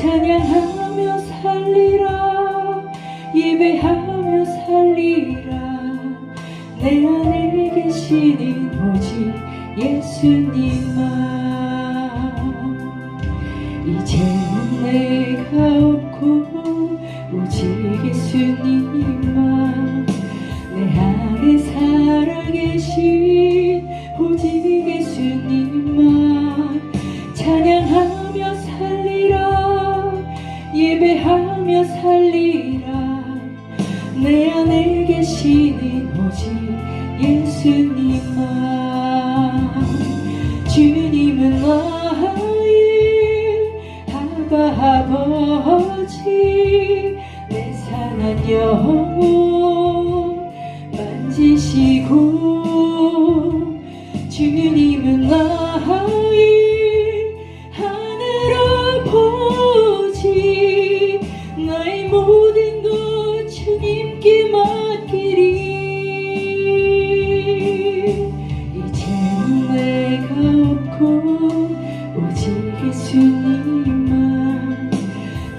찬양하며 살리라. 예배하며 살리라. 내 안에 계시는 오직 예수님만. 이제는 내가 없고 오직 예수님만. 내 안에 살아계신 오직 예수님만. 찬양하며 살리라. 예배하며 살리라. 내 안에 계시는 오직 예수님만. 주님은 나의 아바 아버지. 내 상한 영혼 만지시고. 주님은 나의 하늘 아버지. 나의 모든 것 주님께 맡기리. 이제는 내가 없고 오직 예수님만.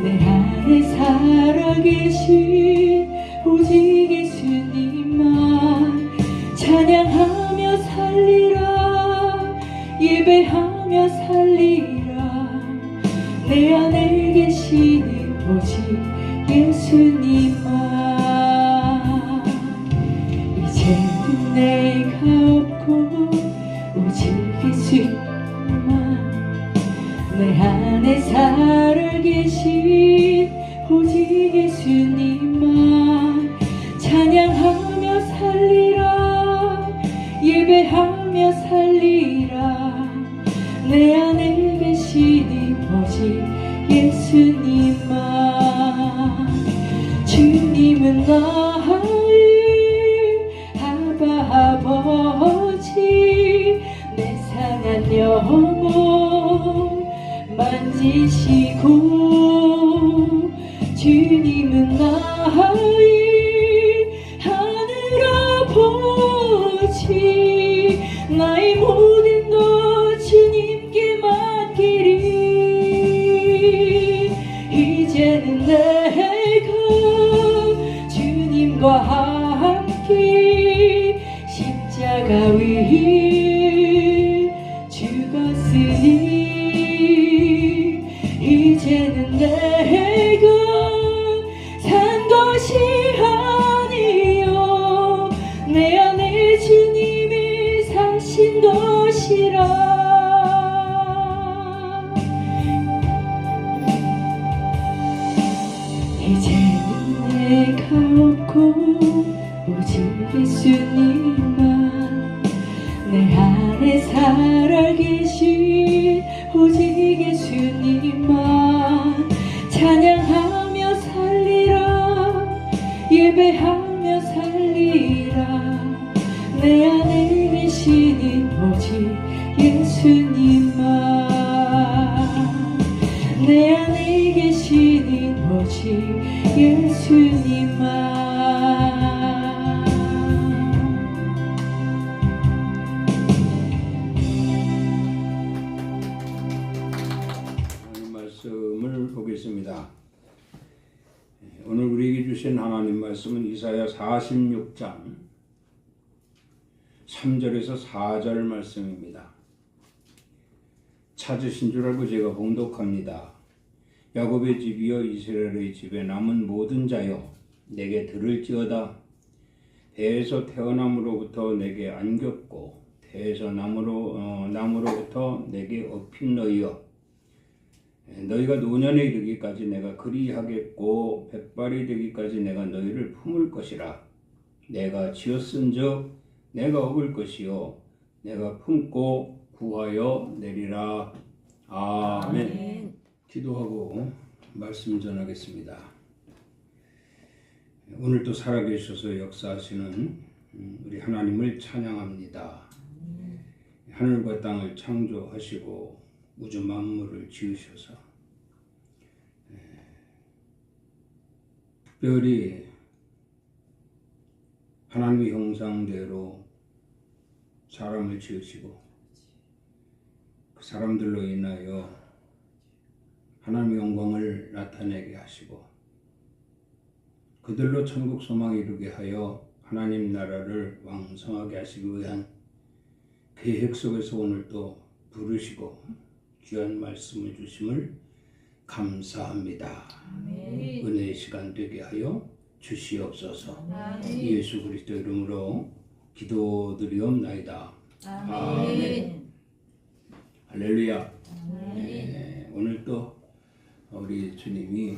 내 안에 살아계신 오직 예수님만. 찬양하며 살리라. 예배하며 살리라. 내 안에 계시는 오직 예수님만. 이제는 내가 없고 오직 예수님만. 내 안에 살아계신 오직 예수님만. 찬양하며 살리라. 예배하며 살리라. 내 안에 계시는 오직 예수님만. 주님은 나의 아바 아버지. 내 상한 영혼 만지시고. 주님은 나의 하늘 아버지. 나의 모든 것 주님께 맡기리. 이제는 내가 주님과 함께 십자가 위에 죽었으니. 이제는 내가 산 것이 아니요 내 안에 주님이 사신 것이라. 이제는 내가 없고 오직 예수님만. 내 안에 살아계신 오직 예수님만. 찬양하며 살리라. 예배하며 살리라. 내 안에 계시는 오직 예수님만. 내 안에 계시는 오직 예수님만. 말씀을 보겠습니다. 오늘 우리에게 주신 하나님 말씀은 이사야 46장 3절에서 4절 말씀입니다. 찾으신 줄 알고 제가 봉독합니다. 야곱의 집이여 이스라엘의 집에 남은 모든 자여 내게 들을지어다. 배에서 태어남으로부터 내게 안겼고 태에서 나무로부터 내게 업힌 너희여, 너희가 노년에 이르기까지 내가 그리하겠고 백발이 되기까지 내가 너희를 품을 것이라. 내가 지었은즉 내가 업을 것이요 내가 품고 구하여 내리라. 아멘. 기도하고 말씀 전하겠습니다. 오늘도 살아계셔서 역사하시는 우리 하나님을 찬양합니다. 하늘과 땅을 창조하시고 우주 만물을 지으셔서 특별히 하나님의 형상대로 사람을 지으시고 그 사람들로 인하여 하나님의 영광을 나타내게 하시고 그들로 천국 소망에 이르게 하여 하나님 나라를 왕성하게 하시기 위한 계획 속에서 오늘 또 부르시고 귀한 말씀을 주심을 감사합니다. 아멘. 은혜의 시간 되게 하여 주시옵소서. 아멘. 예수 그리스도 이름으로 기도드리옵나이다. 아멘. 할렐루야. 아멘. 오늘 또 우리 주님이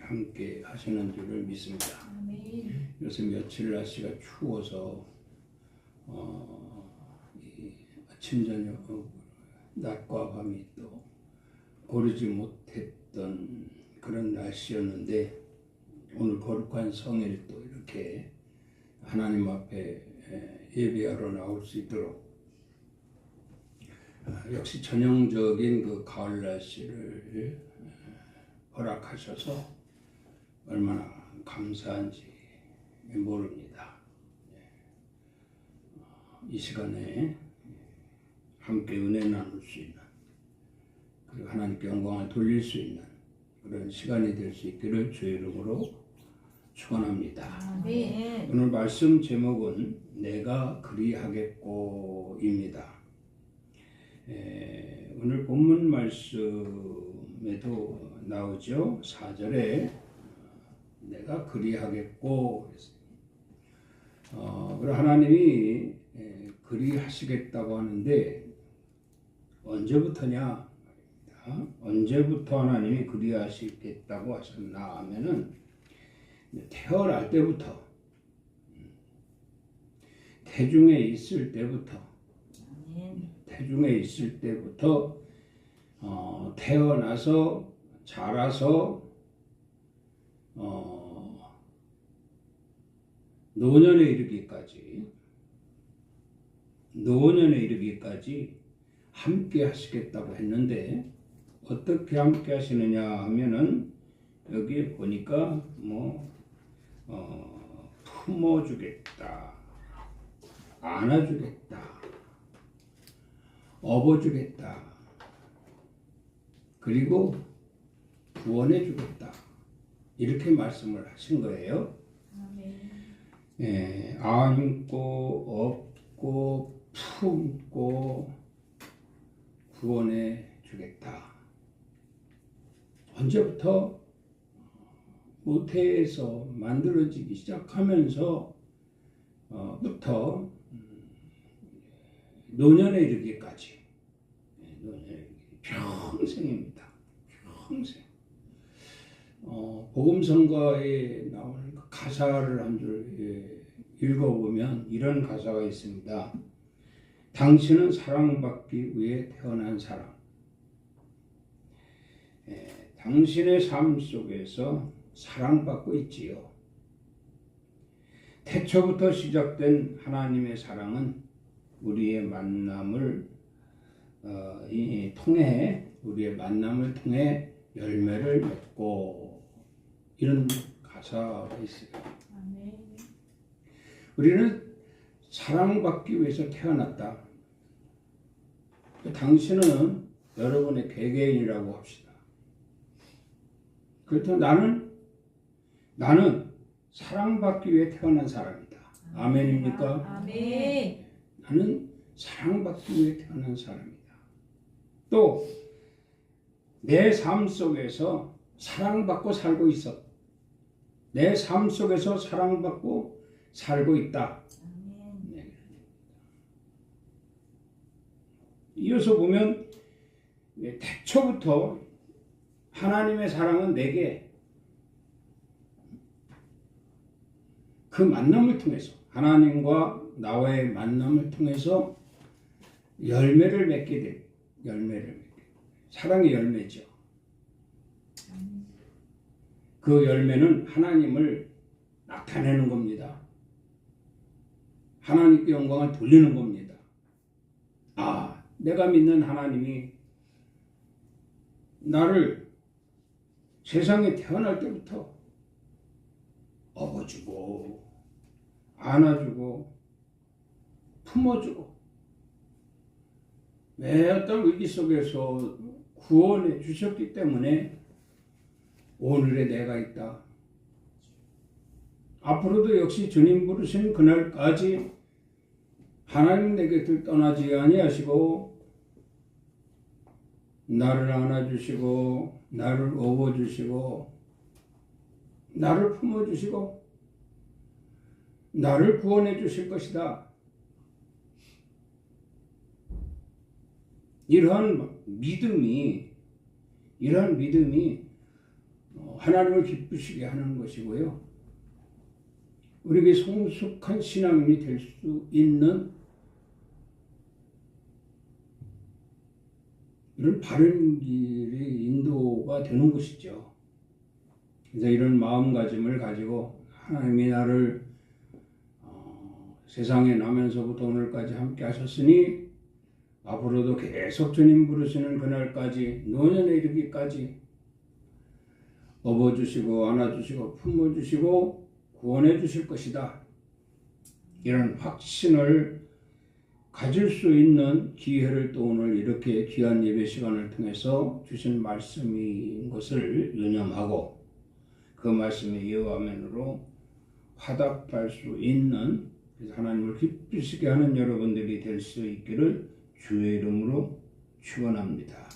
함께 하시는 줄을 믿습니다. 아멘. 요새 며칠 날씨가 추워서 이 아침 저녁 낮과 밤이 또 고르지 못했던 그런 날씨였는데 오늘 거룩한 성일 또 이렇게 하나님 앞에 예배하러 나올 수 있도록 역시 전형적인 그 가을 날씨를 허락하셔서 얼마나 감사한지 모릅니다. 이 시간에 함께 은혜 나눌 수 있는 그리고 하나님께 영광을 돌릴 수 있는 그런 시간이 될 수 있기를 주의 이름으로 축원합니다. 아멘. 오늘 말씀 제목은 내가 그리하겠고입니다. 오늘 본문 말씀에도 나오죠. 4절에 내가 그리하겠고 그리고 하나님이 그리하시겠다고 하는데 언제부터냐? 언제부터 하나님이 그리하시겠다고 하셨나 하면은 태어날 때부터 태중에 있을 때부터 태중에 있을 때부터 태어나서 자라서 노년에 이르기까지 함께 하시겠다고 했는데 어떻게 함께 하시느냐 하면은 여기 보니까 품어주겠다, 안아주겠다, 업어주겠다, 그리고 구원해주겠다 이렇게 말씀을 하신 거예요. 안고 업고 품고 구원해 주겠다. 언제부터? 모태에서 만들어지기 시작하면서 부터 노년에 이르기까지 평생입니다. 평생. 복음성가에 나오는 그 가사를 한 줄 읽어보면 이런 가사가 있습니다. 당신은 사랑받기 위해 태어난 사람. 당신의 삶 속에서 사랑받고 있지요. 태초부터 시작된 하나님의 사랑은 우리의 만남을 통해 열매를 맺고 이런 가사가 있어요. 우리는 사랑받기 위해서 태어났다. 당신은 여러분의 개개인이라고 합시다. 그렇다면 나는 사랑받기 위해 태어난 사람이다. 아멘입니까? 아멘. 나는 사랑받기 위해 태어난 사람이다. 또 내 삶 속에서 사랑받고 살고 있어. 내 삶 속에서 사랑받고 살고 있다. 네. 이어서 보면 태초부터 하나님의 사랑은 내게 그 만남을 통해서 하나님과 나와의 만남을 통해서 열매를 맺게 돼. 사랑의 열매죠. 그 열매는 하나님을 나타내는 겁니다. 하나님께 영광을 돌리는 겁니다. 내가 믿는 하나님이 나를 세상에 태어날 때부터 업어주고 안아주고 품어주고 매 어떤 위기 속에서 구원해 주셨기 때문에 오늘의 내가 있다. 앞으로도 역시 주님 부르신 그날까지 하나님 내 곁을 떠나지 아니하시고 나를 안아주시고 나를 업어주시고 나를 품어주시고 나를 구원해 주실 것이다. 이러한 믿음이 하나님을 기쁘시게 하는 것이고요. 우리에게 성숙한 신앙인이 될 수 있는 이런 바른 길의 인도가 되는 것이죠. 그래서 이런 마음가짐을 가지고 하나님이 나를 세상에 나면서부터 오늘까지 함께 하셨으니 앞으로도 계속 주님 부르시는 그날까지 노년에 이르기까지 업어주시고 안아주시고 품어주시고 구원해 주실 것이다. 이런 확신을 가질 수 있는 기회를 또 오늘 이렇게 귀한 예배 시간을 통해서 주신 말씀인 것을 유념하고 그 말씀의 예화면으로 화답할 수 있는, 그래서 하나님을 기쁘시게 하는 여러분들이 될 수 있기를 주의 이름으로 축원합니다.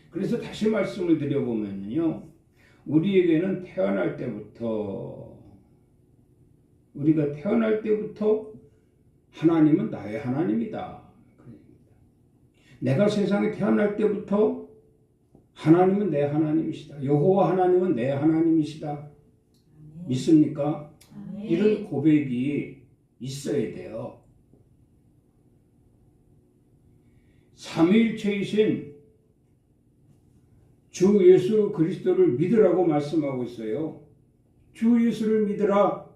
그래서 다시 말씀을 드려보면요, 우리에게는 우리가 태어날 때부터 하나님은 나의 하나님이다. 내가 세상에 태어날 때부터 하나님은 내 하나님이시다. 여호와 하나님은 내 하나님이시다. 믿습니까? 이런 고백이 있어야 돼요. 삼위일체이신 주 예수 그리스도를 믿으라고 말씀하고 있어요. 주 예수를 믿으라.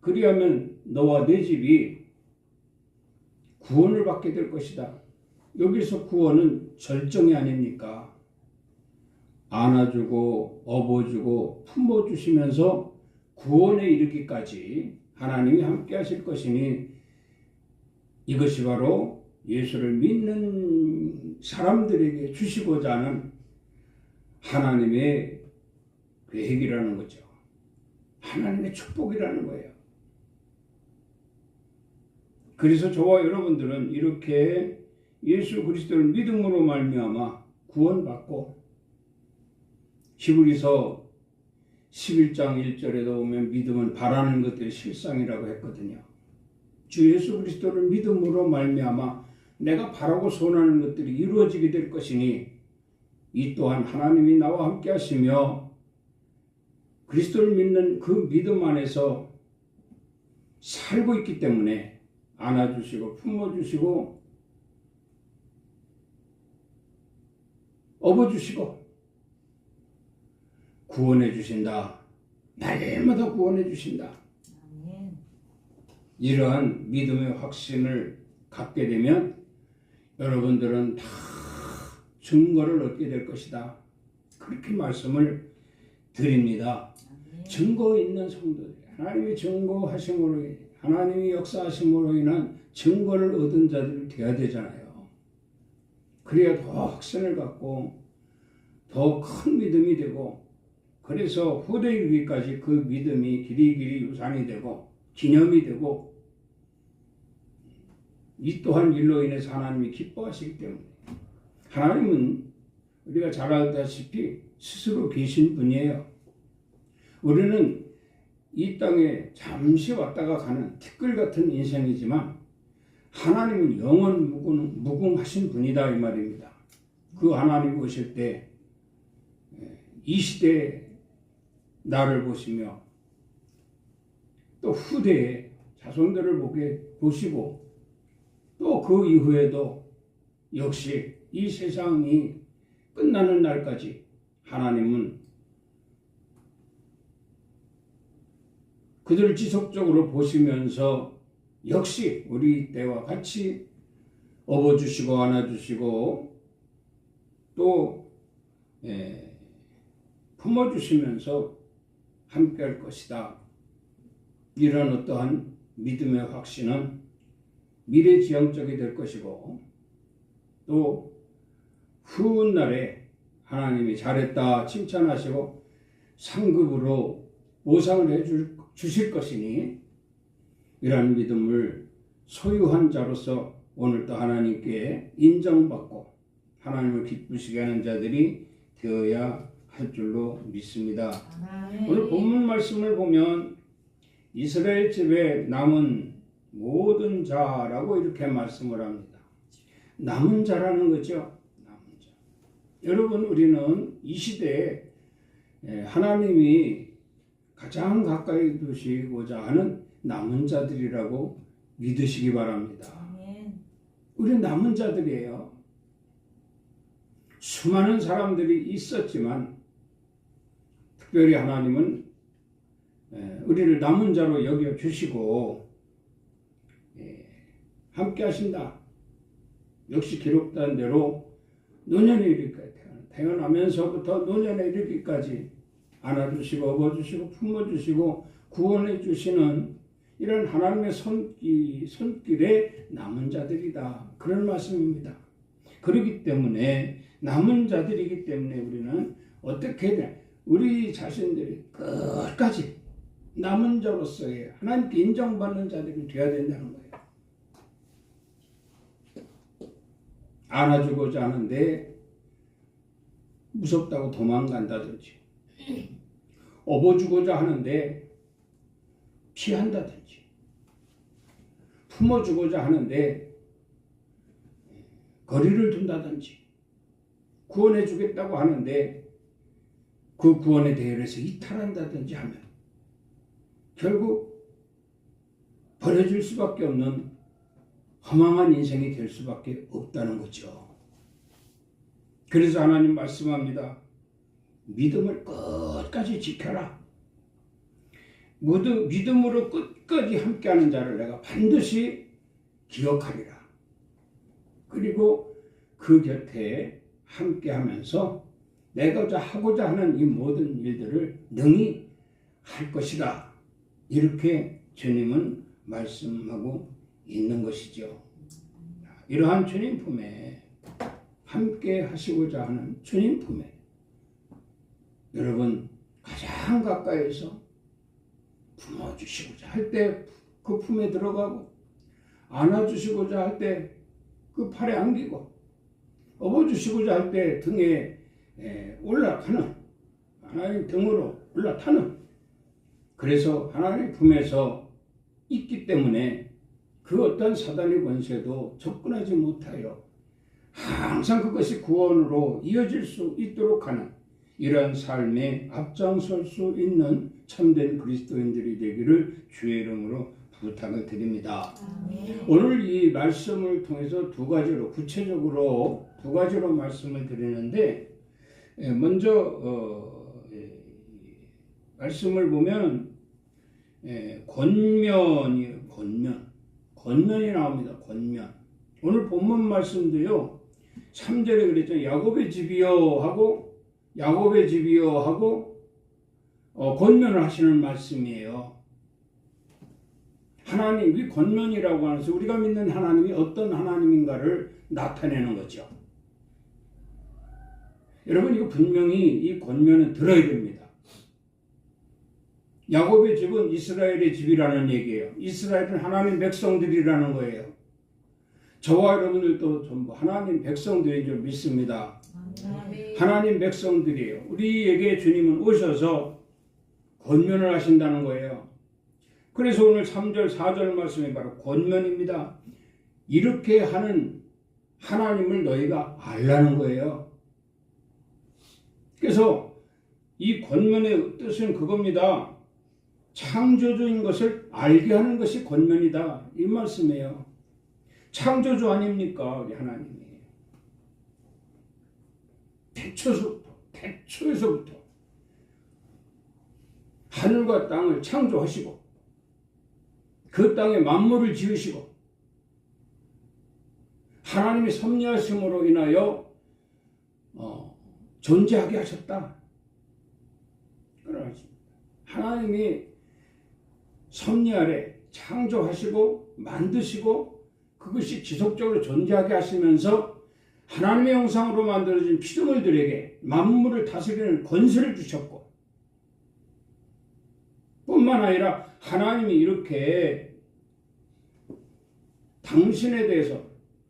그리하면 너와 내 집이 구원을 받게 될 것이다. 여기서 구원은 절정이 아닙니까? 안아주고 업어주고 품어주시면서 구원에 이르기까지 하나님이 함께 하실 것이니 이것이 바로 예수를 믿는 사람들에게 주시고자 하는 하나님의 계획이라는 거죠. 하나님의 축복이라는 거예요. 그래서 저와 여러분들은 이렇게 예수 그리스도를 믿음으로 말미암아 구원받고, 히브리서 11장 1절에도 보면 믿음은 바라는 것들의 실상이라고 했거든요. 주 예수 그리스도를 믿음으로 말미암아 내가 바라고 소원하는 것들이 이루어지게 될 것이니 이 또한 하나님이 나와 함께 하시며 그리스도를 믿는 그 믿음 안에서 살고 있기 때문에 안아주시고 품어주시고 업어주시고 구원해 주신다. 날마다 구원해 주신다. 이러한 믿음의 확신을 갖게 되면 여러분들은 다 증거를 얻게 될 것이다. 그렇게 말씀을 드립니다. 증거 있는 성도들, 하나님의 증거하심으로, 하나님의 역사하심으로 인한 증거를 얻은 자들이 되어야 되잖아요. 그래야 더 확신을 갖고 더 큰 믿음이 되고, 그래서 후대 이르기까지 그 믿음이 길이길이 유산이 되고 기념이 되고, 이 또한 일로 인해서 하나님이 기뻐하시기 때문에, 하나님은 우리가 잘 알다시피 스스로 계신 분이에요. 우리는 이 땅에 잠시 왔다가 가는 티끌 같은 인생이지만 하나님은 영원 무궁하신 분이다 이 말입니다. 그 하나님 오실 때 이 시대에 나를 보시며 또 후대에 자손들을 보시고 또 그 이후에도 역시 이 세상이 끝나는 날까지 하나님은 그들을 지속적으로 보시면서 역시 우리 때와 같이 업어주시고 안아주시고 또 품어주시면서 함께할 것이다. 이런 어떠한 믿음의 확신은 미래지향적이 될 것이고, 또 후은 날에 하나님이 잘했다 칭찬하시고 상급으로 보상을 주실 것이니 이러한 믿음을 소유한 자로서 오늘도 하나님께 인정받고 하나님을 기쁘시게 하는 자들이 되어야 할 줄로 믿습니다. 아멘. 오늘 본문 말씀을 보면 이스라엘 집에 남은 모든 자라고 이렇게 말씀을 합니다. 남은 자라는 거죠. 남은 자. 여러분, 우리는 이 시대에 하나님이 가장 가까이 두시고자 하는 남은 자들이라고 믿으시기 바랍니다. 아멘. 우리는 남은 자들이에요. 수많은 사람들이 있었지만 특별히 하나님은 우리를 남은 자로 여겨주시고 함께 하신다. 역시 기록된 대로 노년에 이르기까지 태어나면서부터 노년에 이르기까지 안아주시고 업어주시고 품어주시고 구원해 주시는 이런 하나님의 손길에 남은 자들이다. 그런 말씀입니다. 그렇기 때문에 남은 자들이기 때문에 우리는 어떻게든 우리 자신들이 끝까지 남은 자로서의 하나님께 인정받는 자들이 되어야 된다는 거예요. 안아주고자 하는데 무섭다고 도망간다든지 업어주고자 하는데 피한다든지 품어주고자 하는데 거리를 둔다든지 구원해 주겠다고 하는데 그 구원에 대해서 이탈한다든지 하면 결국 버려질 수밖에 없는 허망한 인생이 될 수밖에 없다는 거죠. 그래서 하나님 말씀합니다. 믿음을 끝까지 지켜라. 믿음으로 끝까지 함께하는 자를 내가 반드시 기억하리라. 그리고 그 곁에 함께하면서 내가 하고자 하는 이 모든 일들을 능히 할 것이다. 이렇게 주님은 말씀하고 있는 것이죠. 이러한 주님 품에 함께 하시고자 하는 주님 품에 여러분 가장 가까이서 품어주시고자 할 때 그 품에 들어가고 안아주시고자 할 때 그 팔에 안기고 업어주시고자 할 때 등에 올라가는 하나님 등으로 올라타는 그래서 하나님 품에서 있기 때문에 그 어떤 사단의 권세도 접근하지 못하여 항상 그것이 구원으로 이어질 수 있도록 하는 이러한 삶에 앞장설 수 있는 참된 그리스도인들이 되기를 주의 이름으로 부탁을 드립니다. 아멘. 오늘 이 말씀을 통해서 구체적으로 두 가지로 말씀을 드리는데 먼저 말씀을 보면 권면이 나옵니다. 권면. 오늘 본문 말씀도요. 3절에 그랬죠. 야곱의 집이여 하고 권면을 하시는 말씀이에요. 하나님이 권면이라고 하면서 우리가 믿는 하나님이 어떤 하나님인가를 나타내는 거죠. 여러분 이거 분명히 이 권면은 들어야 됩니다. 야곱의 집은 이스라엘의 집이라는 얘기예요. 이스라엘은 하나님 백성들이라는 거예요. 저와 여러분들도 전부 하나님 백성들인 줄 믿습니다. 아멘. 하나님 백성들이에요. 우리에게 주님은 오셔서 권면을 하신다는 거예요. 그래서 오늘 3절 4절 말씀이 바로 권면입니다. 이렇게 하는 하나님을 너희가 알라는 거예요. 그래서 이 권면의 뜻은 그겁니다. 창조주인 것을 알게 하는 것이 권면이다. 이 말씀이에요. 창조주 아닙니까? 우리 하나님이. 태초에서부터 하늘과 땅을 창조하시고 그 땅에 만물을 지으시고 하나님의 섭리하심으로 인하여 존재하게 하셨다. 하나님이 섭리 아래 창조하시고 만드시고 그것이 지속적으로 존재하게 하시면서 하나님의 형상으로 만들어진 피조물들에게 만물을 다스리는 권세를 주셨고 뿐만 아니라 하나님이 이렇게 당신에 대해서,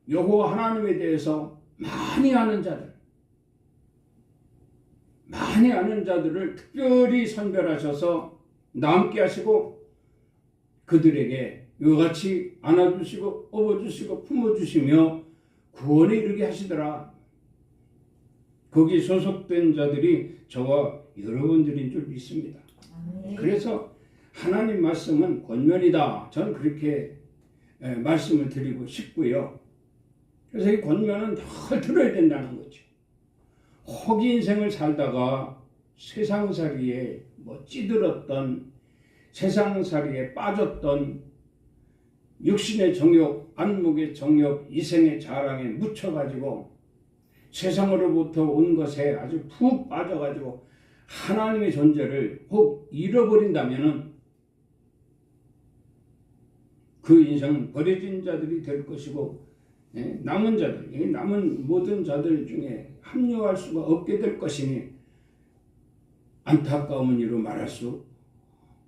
여호와 하나님에 대해서 많이 아는 자들을 특별히 선별하셔서 남게 하시고 그들에게 이와 같이 안아주시고 업어주시고 품어주시며 구원에 이르게 하시더라. 거기 소속된 자들이 저와 여러분들인 줄 믿습니다. 아멘. 그래서 하나님 말씀은 권면이다. 저는 그렇게 말씀을 드리고 싶고요. 그래서 이 권면은 늘 들어야 된다는 거죠. 허기 인생을 살다가 세상살이에 찌들었던, 세상살이에 빠졌던, 육신의 정욕, 안목의 정욕, 이생의 자랑에 묻혀가지고 세상으로부터 온 것에 아주 푹 빠져가지고 하나님의 존재를 혹 잃어버린다면은 그 인생은 버려진 자들이 될 것이고, 남은 자들, 남은 모든 자들 중에 합류할 수가 없게 될 것이니 안타까움은 이루 말할 수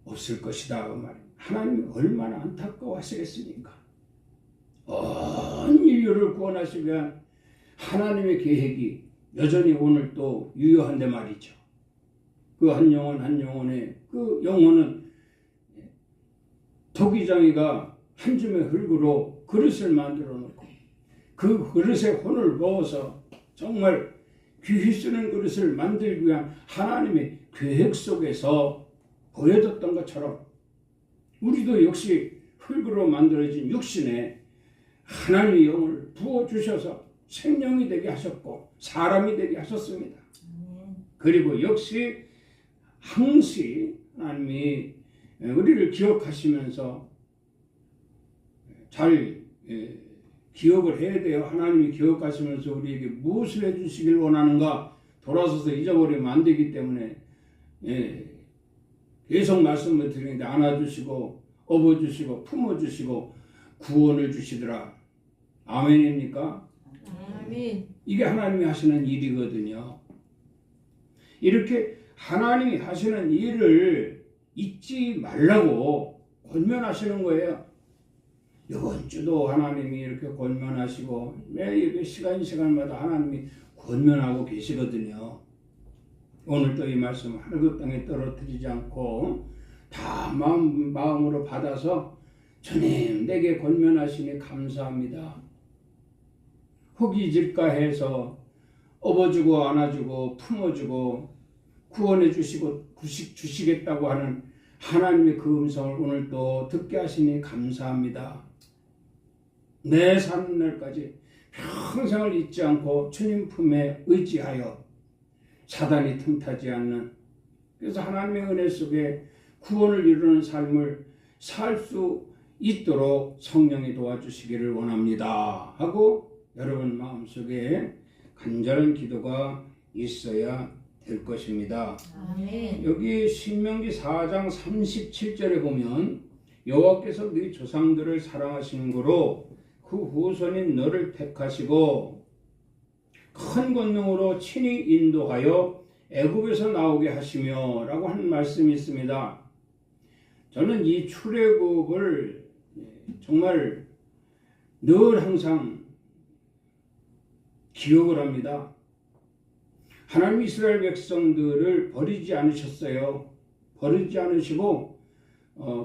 없을 것이다. 그 말입니다. 하나님이 얼마나 안타까워하시겠습니까? 온 인류를 구원하시기 위한 하나님의 계획이 여전히 오늘 또 유효한데 말이죠. 그 한 영혼 한 영혼의 그 영혼은 토기장이가 한 줌의 흙으로 그릇을 만들어 놓고 그 그릇에 혼을 넣어서 정말 귀히 쓰는 그릇을 만들기 위한 하나님의 계획 속에서 보여줬던 것처럼 우리도 역시 흙으로 만들어진 육신에 하나님의 영을 부어주셔서 생명이 되게 하셨고 사람이 되게 하셨습니다. 그리고 역시 항시 하나님이 우리를 기억하시면서 잘 기억을 해야 돼요. 하나님이 기억하시면서 우리에게 무엇을 해주시길 원하는가 돌아서서 잊어버리면 안 되기 때문에 계속 말씀을 드리는데 안아주시고 업어주시고 품어주시고 구원을 주시더라. 아멘입니까? 아멘. 이게 하나님이 하시는 일이거든요. 이렇게 하나님이 하시는 일을 잊지 말라고 권면하시는 거예요. 이번 주도 하나님이 이렇게 권면하시고 매일 시간마다 하나님이 권면하고 계시거든요. 오늘도 이 말씀 하늘그 땅에 떨어뜨리지 않고 다 마음으로 받아서 주님 내게 권면하시니 감사합니다. 혹이 질까 해서 업어주고 안아주고 품어주고 구원해 주시고 주시겠다고 하는 하나님의 그 음성을 오늘도 듣게 하시니 감사합니다. 내 사는 날까지 평생을 잊지 않고 주님 품에 의지하여 사단이 틈타지 않는, 그래서 하나님의 은혜 속에 구원을 이루는 삶을 살 수 있도록 성령이 도와주시기를 원합니다 하고 여러분 마음속에 간절한 기도가 있어야 될 것입니다. 아멘. 여기 신명기 4장 37절에 보면 여호와께서 네 조상들을 사랑하시는 거로 그 후손인 너를 택하시고 큰 권능으로 친히 인도하여 애굽에서 나오게 하시며 라고 하는 말씀이 있습니다. 저는 이 출애굽을 정말 늘 항상 기억을 합니다. 하나님 이스라엘 백성들을 버리지 않으셨어요. 버리지 않으시고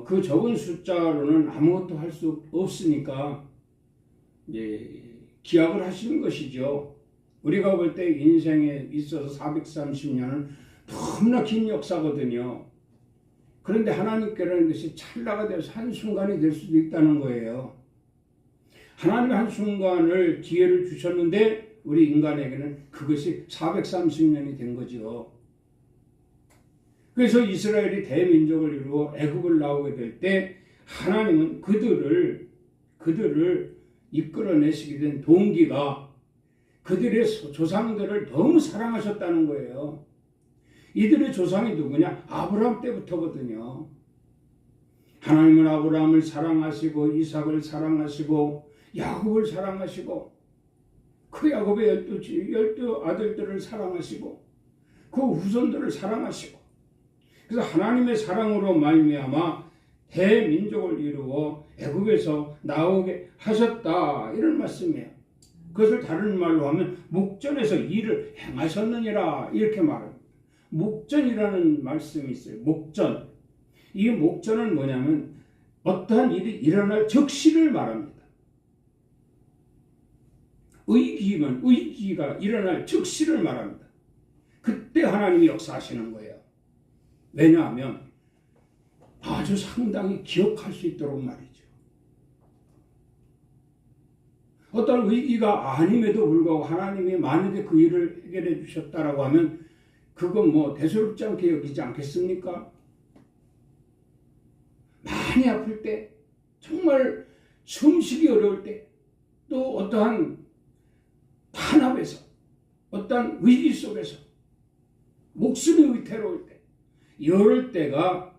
그 적은 숫자로는 아무것도 할 수 없으니까 기약을 하시는 것이죠. 우리가 볼 때 인생에 있어서 430년은 너무나 긴 역사거든요. 그런데 하나님께라는 것이 찰나가 돼서 한순간이 될 수도 있다는 거예요. 하나님의 한순간을 기회를 주셨는데 우리 인간에게는 그것이 430년이 된 거죠. 그래서 이스라엘이 대민족을 이루어 애굽을 나오게 될 때 하나님은 그들을 이끌어내시게 된 동기가 그들의 조상들을 너무 사랑하셨다는 거예요. 이들의 조상이 누구냐? 아브라함 때부터거든요. 하나님은 아브라함을 사랑하시고 이삭을 사랑하시고 야곱을 사랑하시고 그 야곱의 12 아들들을 사랑하시고 그 후손들을 사랑하시고 그래서 하나님의 사랑으로 말미암아 대민족을 이루어 애굽에서 나오게 하셨다 이런 말씀이에요. 그것을 다른 말로 하면 목전에서 일을 행하셨느니라 이렇게 말합니다. 목전이라는 말씀이 있어요. 목전. 이 목전은 뭐냐면 어떠한 일이 일어날 적시를 말합니다. 의기면 의기가 일어날 적시를 말합니다. 그때 하나님이 역사하시는 거예요. 왜냐하면 아주 상당히 기억할 수 있도록 말이죠. 어떤 위기가 아님에도 불구하고 하나님이 만약에 그 일을 해결해 주셨다라고 하면 그건 뭐 대수롭지 않게 여기지 않겠습니까? 많이 아플 때, 정말 숨쉬기 어려울 때, 또 어떠한 탄압에서, 어떠한 위기 속에서, 목숨이 위태로울 때, 이럴 때가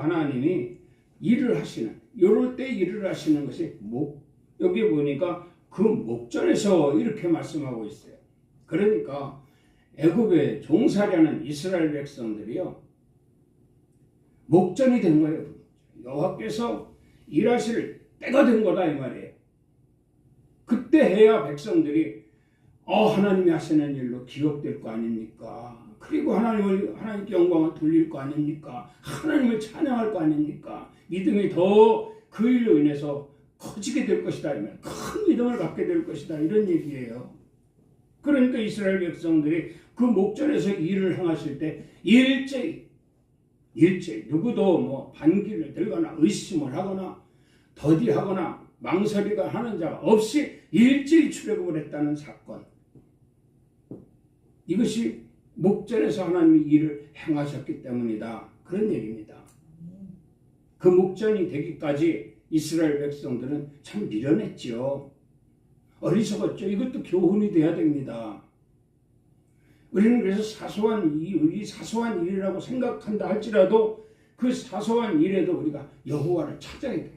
하나님이 일을 하시는, 이럴 때 일을 하시는 것이 여기 보니까 그 목전에서 이렇게 말씀하고 있어요. 그러니까 애굽에 종살이하는 이스라엘 백성들이요, 목전이 된 거예요. 여호와께서 일하실 때가 된 거다 이 말이에요. 그때 해야 백성들이 하나님이 하시는 일로 기억될 거 아닙니까? 그리고 하나님께 영광을 돌릴 거 아닙니까? 하나님을 찬양할 거 아닙니까? 믿음이 더 그 일로 인해서 커지게 될 것이다. 큰 믿음을 갖게 될 것이다. 이런 얘기예요. 그러니까 이스라엘 백성들이 그 목전에서 일을 행하실 때 일제히 누구도 뭐 반기를 들거나 의심을 하거나 더디하거나 망설이가 하는 자가 없이 일제히 출애굽을 했다는 사건. 이것이 목전에서 하나님이 일을 행하셨기 때문이다. 그런 얘기입니다. 그 목전이 되기까지 이스라엘 백성들은 참 미련했죠. 어리석었죠. 이것도 교훈이 돼야 됩니다. 우리는 그래서 사소한 일이라고 생각한다 할지라도 그 사소한 일에도 우리가 여호와를 찾아야 돼요.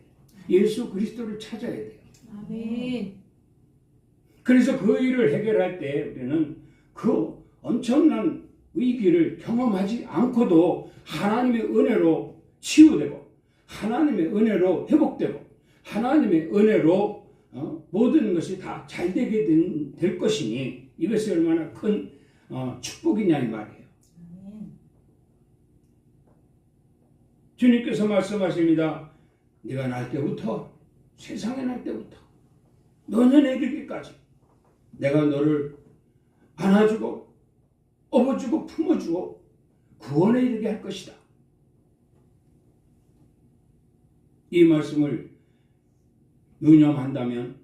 예수 그리스도를 찾아야 돼요. 아멘. 그래서 그 일을 해결할 때 우리는 그 엄청난 위기를 경험하지 않고도 하나님의 은혜로 치유되고 하나님의 은혜로 회복되고 하나님의 은혜로 모든 것이 다 잘 되게 될 것이니 이것이 얼마나 큰 축복이냐 이 말이에요. 주님께서 말씀하십니다. 네가 날 때부터 세상에 날 때부터 노년에 이르기까지 내가 너를 안아주고 업어주고 품어주고 구원에 이르게 할 것이다. 이 말씀을 유념한다면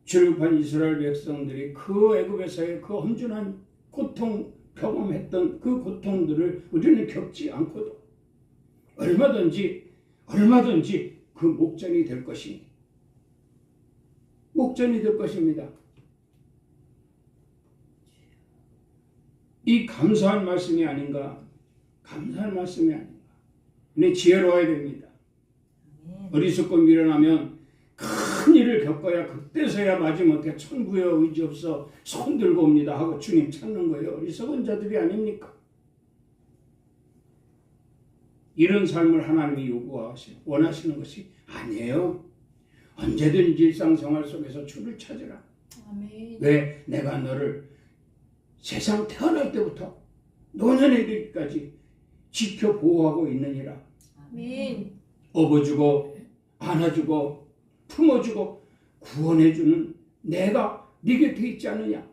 출애굽한 이스라엘 백성들이 그 애굽에서의 그 험준한 고통 경험했던 그 고통들을 우리는 겪지 않고도 얼마든지 그 목전이 될 것입니다. 이 감사한 말씀이 아닌가? 근데 지혜로워야 됩니다. 어리석고 미련하면 큰 일을 겪어야 그때서야 마지못해 천부에 의지 없어 손 들고 옵니다 하고 주님 찾는 거예요. 어리석은 자들이 아닙니까? 이런 삶을 하나님이 원하시는 것이 아니에요. 언제든지 일상생활 속에서 주를 찾으라. 아멘. 왜? 내가 너를 세상 태어날 때부터 노년에 이르기까지 지켜 보호하고 있느니라. 아멘. 업어주고 안아주고 품어주고 구원해주는 내가 네 곁에 있지 않느냐.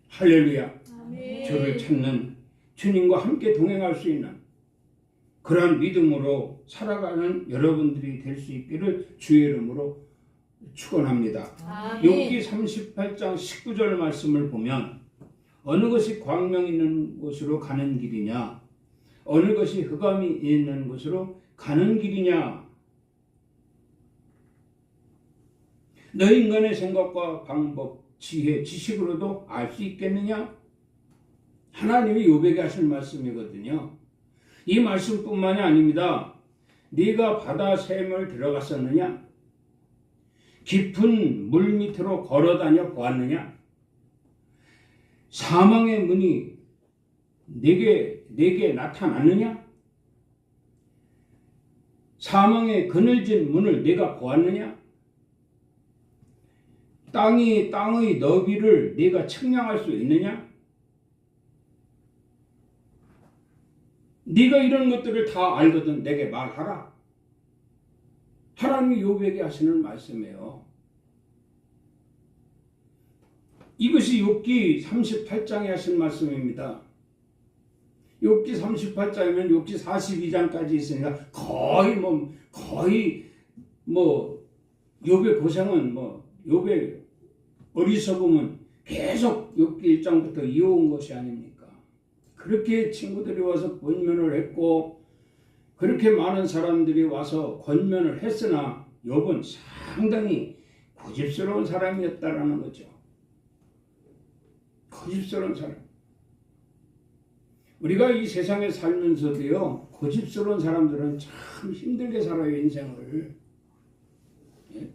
할렐루야. 아멘. 저를 찾는 주님과 함께 동행할 수 있는 그러한 믿음으로 살아가는 여러분들이 될 수 있기를 주의 이름으로 축원합니다. 아멘. 욥기 38장 19절 말씀을 보면 어느 것이 광명 있는 곳으로 가는 길이냐 어느 것이 흑암이 있는 곳으로 가는 길이냐 너 인간의 생각과 방법, 지혜, 지식으로도 알 수 있겠느냐? 하나님이 욥에게 하신 말씀이거든요. 이 말씀뿐만이 아닙니다. 네가 바다 샘을 들어갔었느냐? 깊은 물 밑으로 걸어다녀 보았느냐? 사망의 문이 내게 나타났느냐? 사망의 그늘진 문을 내가 보았느냐? 땅의 너비를 내가 측량할 수 있느냐? 네가 이런 것들을 다 알거든 내게 말하라. 하나님이 욥에게 하시는 말씀이에요. 이것이 욥기 38장에 하신 말씀입니다. 욥기 38장이면 욥기 42장까지 있으니까 거의 욥의 고생은 욥의 어리석음은 계속 욥기 1장부터 이어온 것이 아닙니까? 그렇게 친구들이 와서 권면을 했고 그렇게 많은 사람들이 와서 권면을 했으나 욥은 상당히 고집스러운 사람이었다라는 거죠. 고집스러운 사람. 우리가 이 세상에 살면서도요, 고집스러운 사람들은 참 힘들게 살아요, 인생을. 예?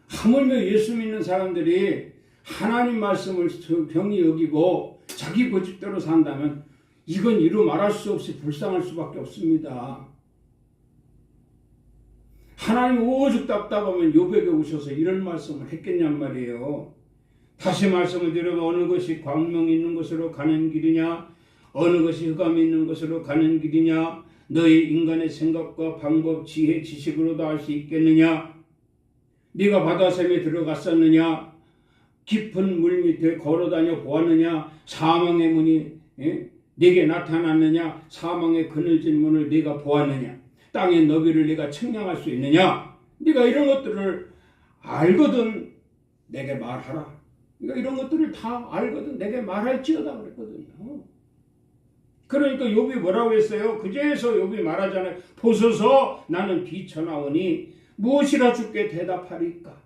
하물며 예수 믿는 사람들이 하나님 말씀을 경히 여기고 자기 고집대로 산다면 이건 이루 말할 수 없이 불쌍할 수밖에 없습니다. 하나님 오죽 답답하면 욥에게 오셔서 이런 말씀을 했겠냔 말이에요. 다시 말씀을 드려봐. 어느 것이 광명 있는 곳으로 가는 길이냐? 어느 것이 흑암 있는 곳으로 가는 길이냐? 너희 인간의 생각과 방법, 지혜, 지식으로도 알 수 있겠느냐? 네가 바다샘에 들어갔었느냐? 깊은 물 밑에 걸어다녀 보았느냐? 사망의 문이 네게 나타났느냐? 사망의 그늘진 문을 네가 보았느냐? 땅의 너비를 네가 측량할 수 있느냐? 네가 이런 것들을 알거든 내게 말하라. 그러니까 이런 것들을 다 알거든 내게 말할지어다 그랬거든요. 그러니까 욥이 뭐라고 했어요? 그제서 욥이 말하잖아요. 보소서 나는 비천하오니 무엇이라 주께 대답하리까?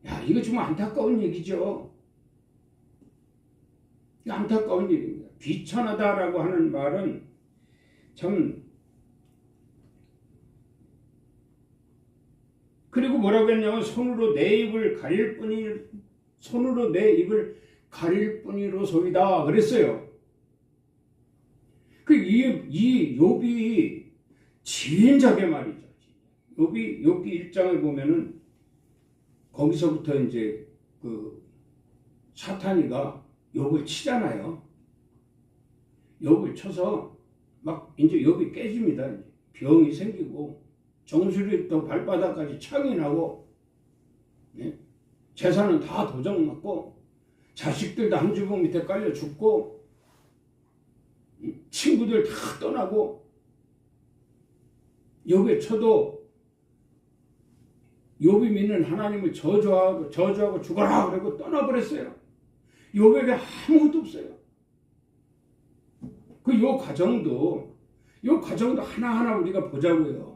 야, 이거 정말 안타까운 얘기죠. 안타까운 얘기입니다. 비천하다라고 하는 말은 참. 그리고 뭐라고 했냐면 손으로 내 입을 가릴 뿐이로소이다 그랬어요. 이 욥이 진작에 말이죠. 욥기 1장을 보면은 거기서부터 이제 그 사탄이가 욥을 치잖아요. 욥을 쳐서 막 이제 욥이 깨집니다. 병이 생기고 정수리부터 발바닥까지 창이 나고, 재산은 다 도적맞고, 자식들 다 한 주먹 밑에 깔려 죽고, 친구들 다 떠나고, 욥에 쳐도 욥이 믿는 하나님을 저주하고 죽어라 그러고 떠나버렸어요. 욥에게 아무것도 없어요. 요 과정도 하나하나 우리가 보자고요.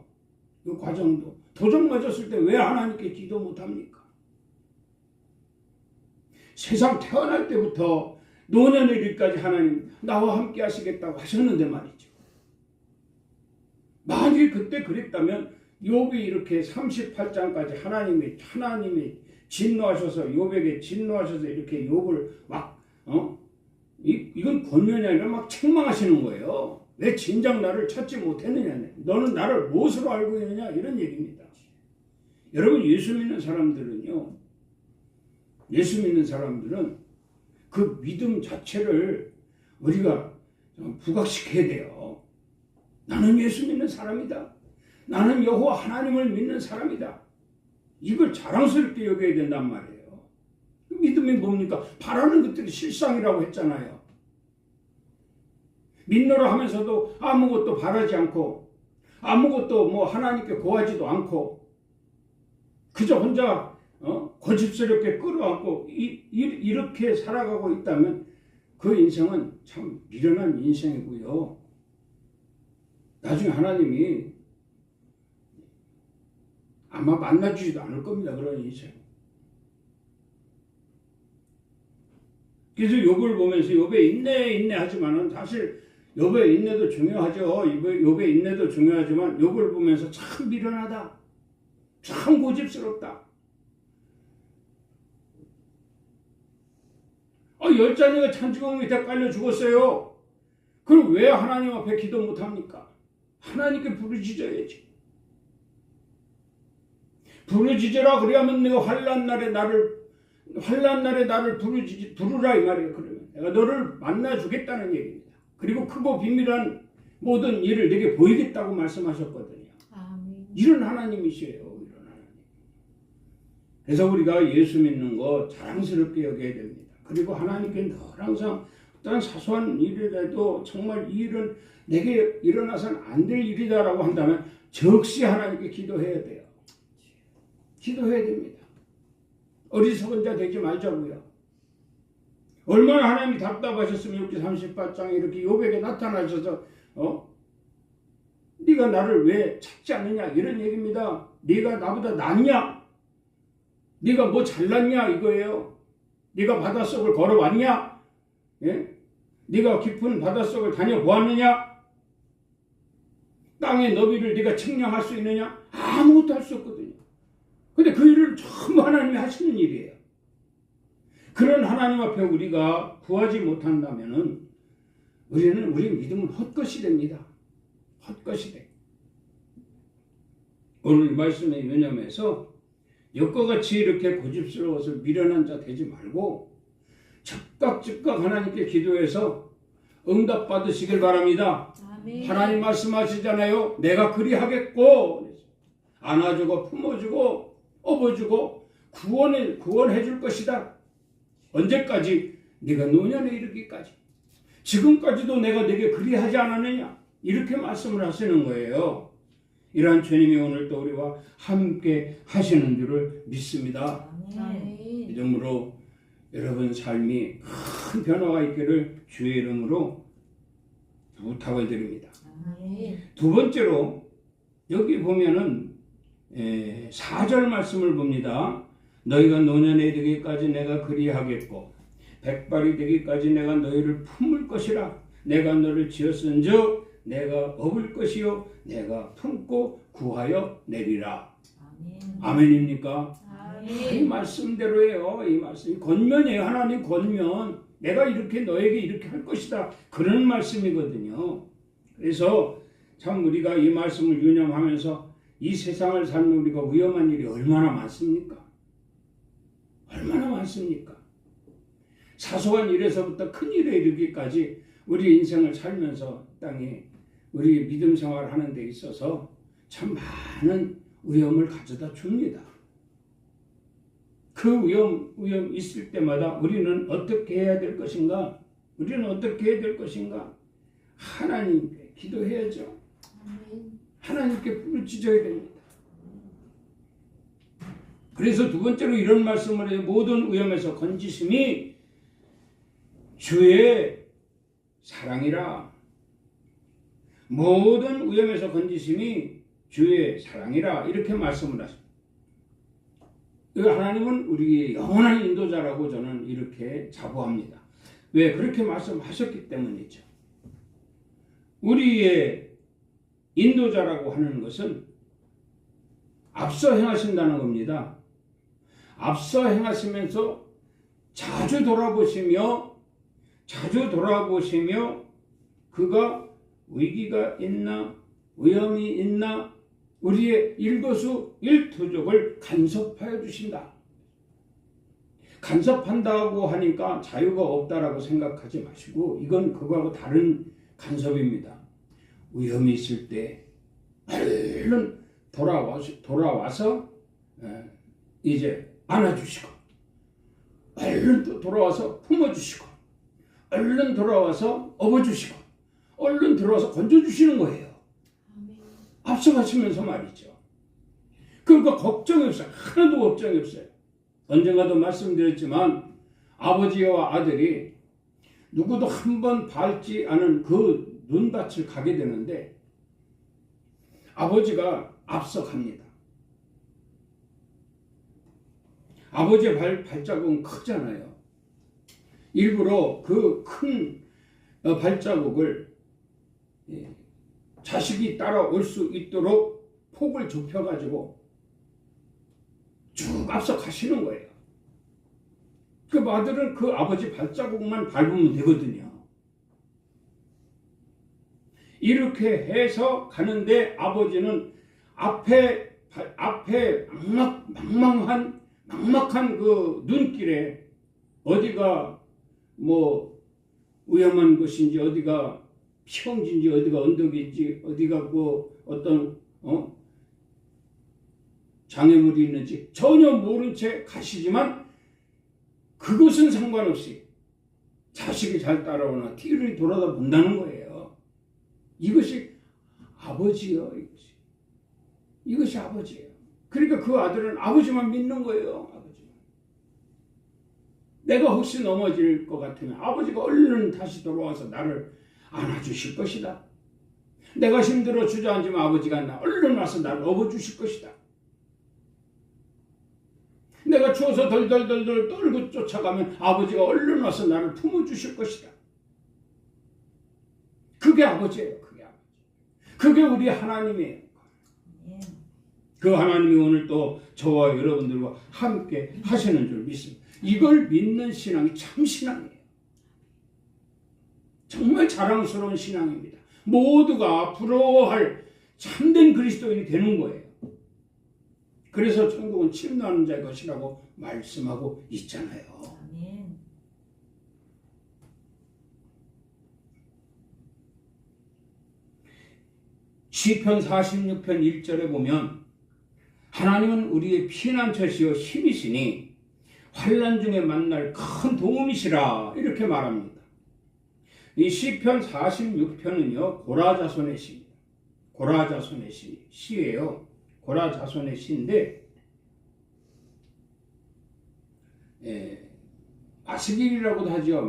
이 과정도 도적 맞았을 때 왜 하나님께 기도 못합니까? 세상 태어날 때부터 노년의 일까지 하나님 나와 함께 하시겠다고 하셨는데 말이죠. 만일 그때 그랬다면 욥이 이렇게 38장까지 하나님이 진노하셔서 욥에게 진노하셔서 이렇게 욥을 막 이건 권면이 아니라 막 책망하시는 거예요. 왜 진작 나를 찾지 못했느냐? 너는 나를 무엇으로 알고 있느냐? 이런 얘기입니다. 여러분 예수 믿는 사람들은 그 믿음 자체를 우리가 부각시켜야 돼요. 나는 예수 믿는 사람이다. 나는 여호와 하나님을 믿는 사람이다. 이걸 자랑스럽게 여겨야 된단 말이에요. 믿음이 뭡니까? 바라는 것들이 실상이라고 했잖아요. 믿노라 하면서도 아무것도 바라지 않고 아무것도 하나님께 구하지도 않고 그저 혼자 고집스럽게 끌어안고 이렇게 살아가고 있다면 그 인생은 참 미련한 인생이고요. 나중에 하나님이 아마 만나주지도 않을 겁니다. 그런 인생. 그래서 욥을 보면서 욥의 인내하지만은 사실 욥의 인내도 중요하죠. 욥의 인내도 중요하지만 욥을 보면서 참 미련하다. 참 고집스럽다. 그 열자녀가 찬지공 밑에 깔려 죽었어요. 그럼 왜 하나님 앞에 기도 못합니까? 하나님께 부르짖어야지. 부르짖으라 그래야면 내가 환난 날에 나를 부르라 이 말이에요. 그러면 내가 너를 만나 주겠다는 얘기입니다. 그리고 크고 비밀한 모든 일을 내게 보이겠다고 말씀하셨거든요. 아멘. 이런 하나님이시에요. 이런 하나님. 그래서 우리가 예수 믿는 거 자랑스럽게 여겨야 됩니다. 그리고 하나님께 늘 항상 어떤 사소한 일이라도 정말 이 일은 내게 일어나서는 안 될 일이다라고 한다면 적시 하나님께 기도해야 돼요. 기도해야 됩니다. 어리석은 자 되지 말자고요. 얼마나 하나님이 답답하셨으면 6기 38장에 이렇게 요백에 나타나셔서 네가 나를 왜 찾지 않느냐 이런 얘기입니다. 네가 나보다 낫냐? 네가 뭐 잘났냐 이거예요. 네가 바닷속을 걸어왔냐? 예? 네가 깊은 바닷속을 다녀보았느냐? 땅의 너비를 네가 측량할 수 있느냐? 아무것도 할 수 없거든요. 근데 그 일을 전부 하나님이 하시는 일이에요. 그런 하나님 앞에 우리가 구하지 못한다면은 우리 믿음은 헛것이 됩니다. 헛것이 돼. 오늘 말씀의 유념에서 역과 같이 이렇게 고집스러워서 미련한 자 되지 말고 즉각 하나님께 기도해서 응답 받으시길 바랍니다. 아멘. 하나님 말씀하시잖아요. 내가 그리하겠고 안아주고 품어주고 업어주고 구원해 줄 것이다. 언제까지? 네가 노년에 이르기까지. 지금까지도 내가 네게 그리하지 않았느냐? 이렇게 말씀을 하시는 거예요. 이러한 주님이 오늘 또 우리와 함께 하시는 줄을 믿습니다. 아멘. 이러므로 여러분 삶이 큰 변화가 있기를 주의 이름으로 부탁을 드립니다. 아멘. 두 번째로 여기 보면은 4절 말씀을 봅니다. 너희가 노년에 이르기까지 내가 그리하겠고 백발이 되기까지 내가 너희를 품을 것이라. 내가 너를 지었은즉 내가 업을 것이요 내가 품고 구하여 내리라. 아멘입니까? 이 아멘. 말씀대로예요. 이 말씀이 권면이에요. 하나님 권면. 내가 이렇게 너에게 이렇게 할 것이다. 그런 말씀이거든요. 그래서 참 우리가 이 말씀을 유념하면서 이 세상을 살면 우리가 위험한 일이 얼마나 많습니까? 얼마나 많습니까? 사소한 일에서부터 큰 일에 이르기까지 우리 인생을 살면서 땅에 우리 믿음 생활을 하는 데 있어서 참 많은 위험을 가져다 줍니다. 그 위험 있을 때마다 우리는 어떻게 해야 될 것인가? 우리는 어떻게 해야 될 것인가? 하나님께 기도해야죠. 아멘. 하나님께 부르짖어야 됩니다. 그래서 두 번째로 이런 말씀을 해요. 모든 위험에서 건지심이 주의 사랑이라. 모든 위험에서 건지심이 주의 사랑이라. 이렇게 말씀을 하십니다. 하나님은 우리의 영원한 인도자라고 저는 이렇게 자부합니다. 왜? 그렇게 말씀하셨기 때문이죠. 우리의 인도자라고 하는 것은 앞서 행하신다는 겁니다. 앞서 행하시면서 자주 돌아보시며 그가 위기가 있나 위험이 있나 우리의 일거수일투족을 간섭하여 주신다. 간섭한다고 하니까 자유가 없다라고 생각하지 마시고 이건 그거하고 다른 간섭입니다. 위험이 있을 때 얼른 돌아와서 이제 안아주시고 얼른 또 돌아와서 품어주시고 얼른 돌아와서 업어주시고 얼른 들어와서 건져주시는 거예요. 아멘. 앞서가시면서 말이죠. 그러니까 걱정이 없어요. 하나도 걱정이 없어요. 언젠가도 말씀드렸지만 아버지와 아들이 누구도 한 번 밟지 않은 그 눈밭을 가게 되는데 아버지가 앞서갑니다. 아버지의 발자국은 크잖아요. 일부러 그 큰 발자국을 자식이 따라올 수 있도록 폭을 좁혀가지고 쭉 앞서 가시는 거예요. 그 아들은 그 아버지 발자국만 밟으면 되거든요. 이렇게 해서 가는데 아버지는 앞에 막막한 그 눈길에 어디가 뭐 위험한 곳인지, 어디가 평지인지, 어디가 언덕인지, 어디가 그 어떤 장애물이 있는지 전혀 모른 채 가시지만, 그것은 상관없이 자식이 잘 따라오나 뒤를 돌아다 본다는 거예요. 이것이 아버지요. 이것이 아버지예요. 그러니까 그 아들은 아버지만 믿는 거예요. 아버지만. 내가 혹시 넘어질 것 같으면 아버지가 얼른 다시 돌아와서 나를 안아주실 것이다. 내가 힘들어 주저앉으면 아버지가 얼른 와서 나를 업어주실 것이다. 내가 추워서 덜덜덜 떨고 쫓아가면 아버지가 얼른 와서 나를 품어주실 것이다. 그게 아버지예요. 그게 아버지. 그게 우리 하나님이에요. 그 하나님이 오늘 또 저와 여러분들과 함께 하시는 줄 믿습니다. 이걸 믿는 신앙이 참 신앙이에요. 정말 자랑스러운 신앙입니다. 모두가 부러워할 참된 그리스도인이 되는 거예요. 그래서 천국은 침노하는 자의 것이라고 말씀하고 있잖아요. 아멘. 시편 46편 1절에 보면 하나님은 우리의 피난처시요 힘이시니 환난 중에 만날 큰 도움이시라 이렇게 말합니다. 이 시편 46편은요 고라 자손의 시입니다. 고라 자손의 시예요. 고라 자손의 시인데 마스길이라고도 하죠.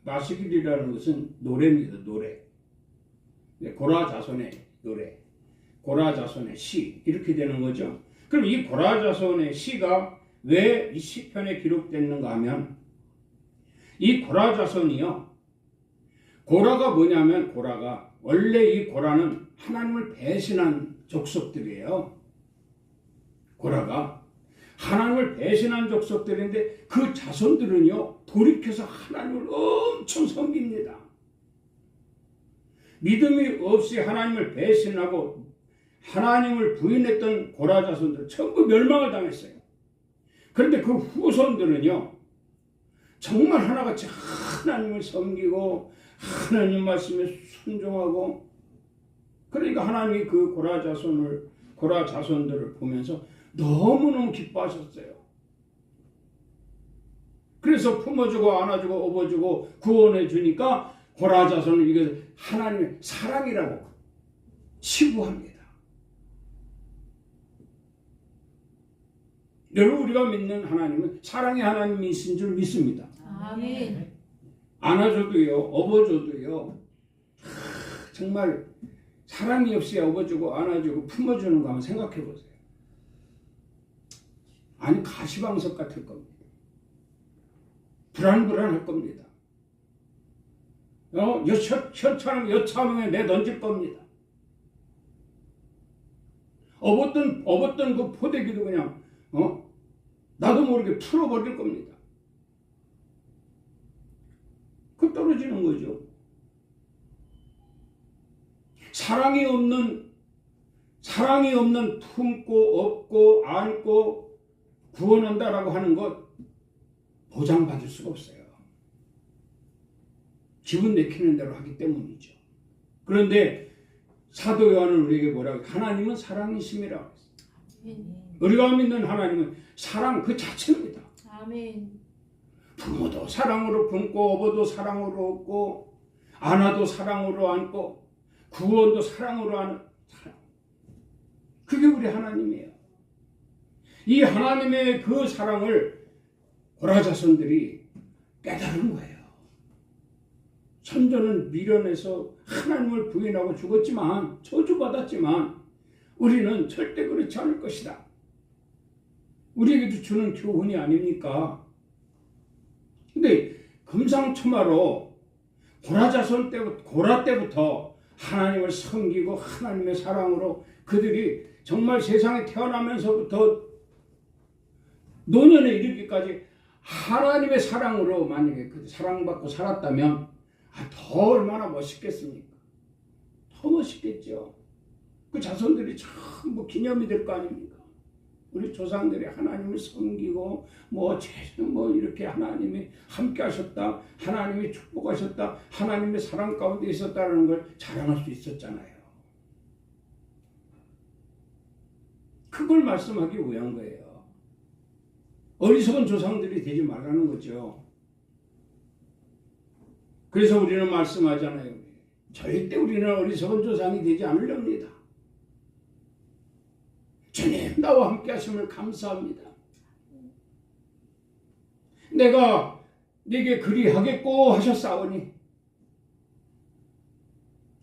마스길이라는 것은 노래입니다. 노래. 고라 자손의 노래, 고라 자손의 시 이렇게 되는 거죠. 그럼 이 고라 자손의 시가 왜 이 시편에 기록됐는가 하면, 이 고라 자손이요, 고라가 뭐냐면, 고라가 원래 이 고라는 하나님을 배신한 족속들이에요. 고라가 하나님을 배신한 족속들인데 그 자손들은요 돌이켜서 하나님을 엄청 섬깁니다. 믿음이 없이 하나님을 배신하고 하나님을 부인했던 고라 자손들 전부 멸망을 당했어요. 그런데 그 후손들은요 정말 하나같이 하나님을 섬기고 하나님 말씀에 순종하고, 그러니까 하나님이 그 고라 자손들을 보면서 너무너무 기뻐하셨어요. 그래서 품어주고 안아주고 업어주고 구원해 주니까 고라 자손은 이게 하나님의 사랑이라고 치부합니다. 여러분, 우리가 믿는 하나님은 사랑의 하나님이신 줄 믿습니다. 아멘. 안아줘도요, 업어줘도요, 정말 사랑이 없이 업어주고 안아주고 품어주는 거 한번 생각해 보세요. 아니, 가시방석 같을 겁니다. 불안불안할 겁니다. 여차하면 내던질 겁니다. 업었던 그 포대기도 그냥 나도 모르게 풀어버릴 겁니다. 그 떨어지는 거죠. 사랑이 없는 품고 업고 안고 구원한다라고 하는 것 보장받을 수가 없어요. 기분 내키는 대로 하기 때문이죠. 그런데 사도 요한은 우리에게 뭐라고? 하나님은 사랑이심이라고 했어요. 우리가 믿는 하나님은 사랑 그 자체입니다. 아멘. 부모도 사랑으로 품고 업어도 사랑으로 업고 안아도 사랑으로 안고 구원도 사랑으로 하는 사랑. 그게 우리 하나님이에요. 이 하나님의 그 사랑을 고라 자손들이 깨달은 거예요. 선조는 미련해서 하나님을 부인하고 죽었지만, 저주받았지만 우리는 절대 그렇지 않을 것이다. 우리에게도 주는 교훈이 아닙니까? 근데 금상첨화로 고라 때부터 하나님을 섬기고 하나님의 사랑으로 그들이 정말 세상에 태어나면서부터 노년에 이르기까지 하나님의 사랑으로 만약에 그 사랑받고 살았다면 더 얼마나 멋있겠습니까? 더 멋있겠죠. 그 자손들이 전부 기념이 될 거 아닙니까? 우리 조상들이 하나님을 섬기고 뭐 이렇게 하나님이 함께 하셨다, 하나님이 축복하셨다, 하나님의 사랑 가운데 있었다는 걸 자랑할 수 있었잖아요. 그걸 말씀하기 위한 거예요. 어리석은 조상들이 되지 말라는 거죠. 그래서 우리는 말씀하잖아요. 절대 우리는 어리석은 조상이 되지 않으렵니다. 주님 나와 함께 하심을 감사합니다. 내가 네게 그리하겠고 하셨사오니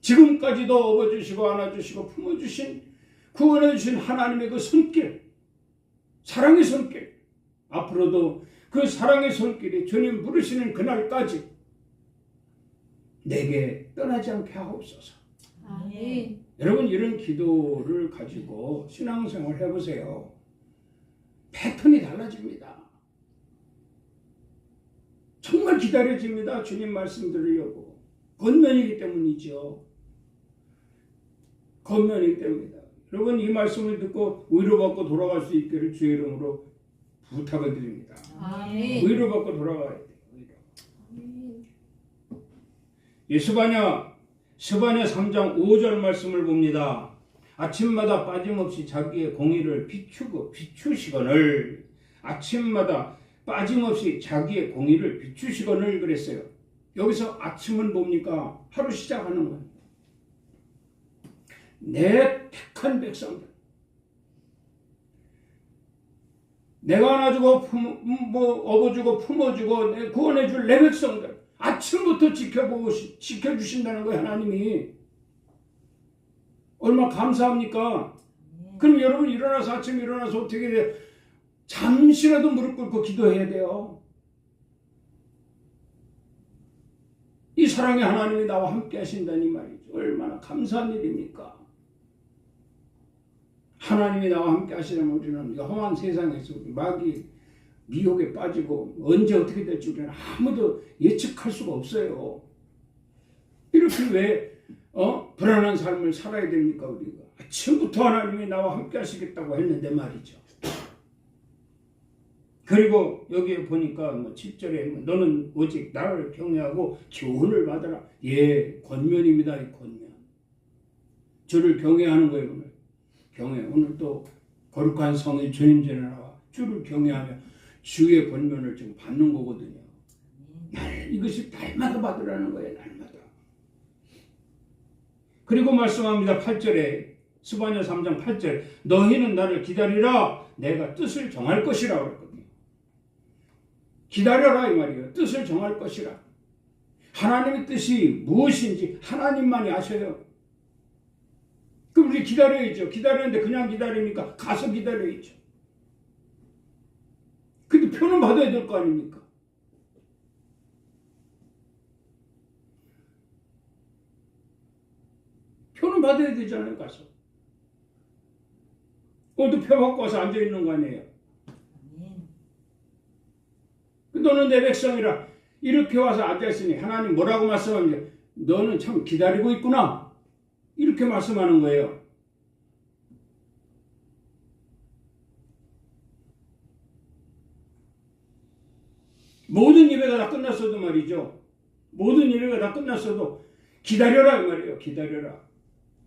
지금까지도 업어주시고 안아주시고 품어주신 구원해주신 하나님의 그 손길, 사랑의 손길, 앞으로도 그 사랑의 손길이 주님 부르시는 그날까지 내게 떠나지 않게 하옵소서. 아멘. 여러분 이런 기도를 가지고 신앙생활 해보세요. 패턴이 달라집니다. 정말 기다려집니다. 주님 말씀 들으려고. 겉면이기 때문이죠. 겉면이기 때문이다. 여러분 이 말씀을 듣고 위로받고 돌아갈 수 있기를 주의 이름으로 부탁을 드립니다. 아멘. 위로받고 돌아가야 돼요. 아멘. 스바냐 3장 5절 말씀을 봅니다. 아침마다 빠짐없이 자기의 공의를 비추시거늘 아침마다 빠짐없이 자기의 공의를 비추시거늘 그랬어요. 여기서 아침은 뭡니까? 하루 시작하는 거예요. 내 택한 백성들, 내가 안아주고 업어주고 품어주고 구원해줄 내 백성들, 아침부터 지켜주신다는 거예요. 하나님이 얼마나 감사합니까? 그럼 여러분 일어나서 아침에 일어나서 어떻게 돼요? 잠시라도 무릎 꿇고 기도해야 돼요. 이 사랑의 하나님이 나와 함께 하신다니 말이죠. 얼마나 감사한 일입니까? 하나님이 나와 함께 하시려면 우리는 험한 세상에서 마귀 미혹에 빠지고 언제 어떻게 될지 우리는 아무도 예측할 수가 없어요. 이렇게 왜 불안한 삶을 살아야 됩니까? 우리가 아침부터 하나님이 나와 함께 하시겠다고 했는데 말이죠. 그리고 여기에 보니까 7절에 너는 오직 나를 경외하고 교훈을 받아라. 예, 권면입니다. 이 권면. 주를 경외하는 거예요. 오늘 경외. 오늘 또 거룩한 성의 주님 전에 나와 주를 경외하며 주의 권면을 지금 받는 거거든요. 이것이 날마다 받으라는 거예요. 날마다. 그리고 말씀합니다. 8절에 스바냐 3장 8절 너희는 나를 기다리라 내가 뜻을 정할 것이라 그랬거든요. 기다려라 이 말이에요. 뜻을 정할 것이라. 하나님의 뜻이 무엇인지 하나님만이 아셔요. 그럼 우리 기다려야죠. 기다리는데 그냥 기다립니까? 가서 기다려야죠. 근데 표는 받아야 될 거 아닙니까? 표는 받아야 되잖아요. 가서. 오늘도 표 받고 와서 앉아있는 거 아니에요. 너는 내 백성이라 이렇게 와서 앉아있으니 하나님 뭐라고 말씀합니까? 너는 참 기다리고 있구나. 이렇게 말씀하는 거예요. 모든 예배가 다 끝났어도 말이죠. 모든 예배가 다 끝났어도 기다려라 이 말이에요. 기다려라.